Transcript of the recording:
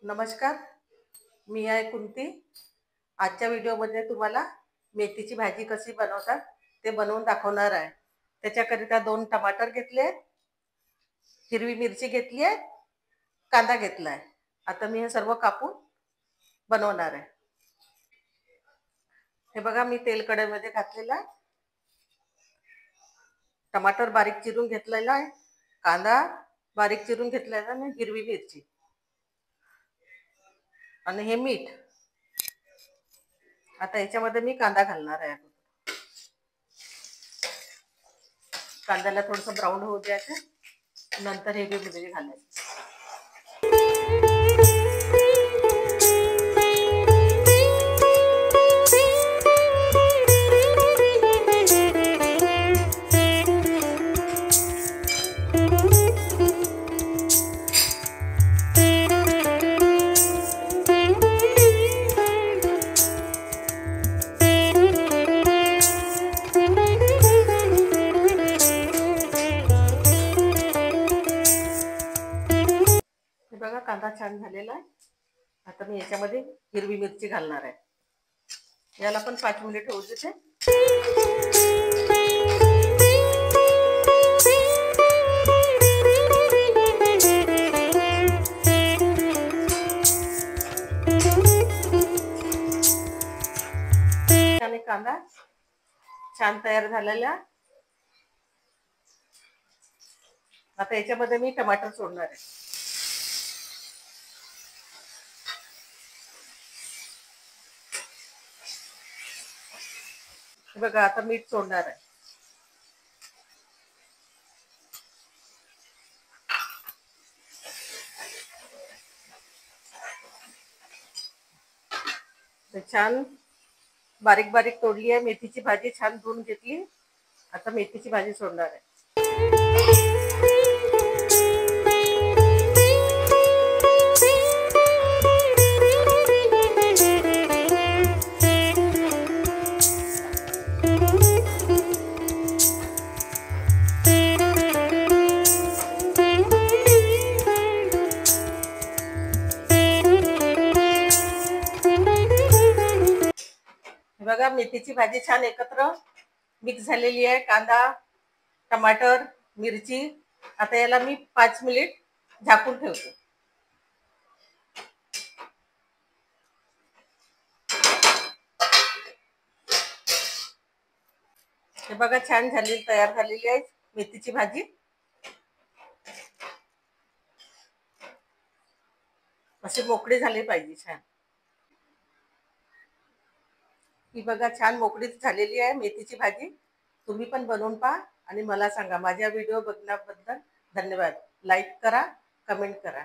नमस्कार, मी आहे कुंती। आजच्या व्हिडिओमध्ये तुम्हाला मेथीची भाजी कशी बनवतात ते बनवून दाखवणार आहे। त्याच्याकरिता 2 टमाटर घेतले, हिरवी मिरची घेतली आहे, कांदा घेतला आहे। आता मी हे सर्व कापून बनवणार आहे। हे बघा, मी तेल कढईमध्ये घातलेलं आहे, टमाटर बारीक चिरून घेतलेला आहे, कांदा बारीक चिरून घेतलेला आहे, हिरवी मिरची आणि हे मीठ। आता याच्यामध्ये मी कांदा घालणार आहे। कांद्याला थोडंसं ब्राऊन होऊ द्यायचं, नंतर हिरवी मिरची घालायची। बघा, कांदा छान झालेला आहे। आता मी याच्यामध्ये हिरवी मिरची घालणार आहे। याला पण 5 मिनिट होऊ देते। आणि कांदा छान तयार झालेला। आता याच्यामध्ये मी टमाटर सोडणार आहे। बघा, आता मीठ सोडणार आहे। छान बारीक बारीक तोडली आहे मेथीची भाजी, छान धुवून घेतली। आता मेथीची भाजी सोडणार आहे। बघा, मेथीची भाजी छान एकत्र मिक्स झालेली आहे, कांदा टमाटर मिरची। आता याला मी 5 मिनिट झाकून ठेवतो। हे बघा, छान तयार झालेली आहे मेथीची भाजी। अशी मोकळी झाली पाहिजे छान। ही बघा, छान मोकळी झालेली आहे मेथीची भाजी। तुम्ही पण बनवून पहा आणि मला सांगा। माझ्या व्हिडिओ बघण्याबद्दल धन्यवाद। लाईक करा, कमेंट करा।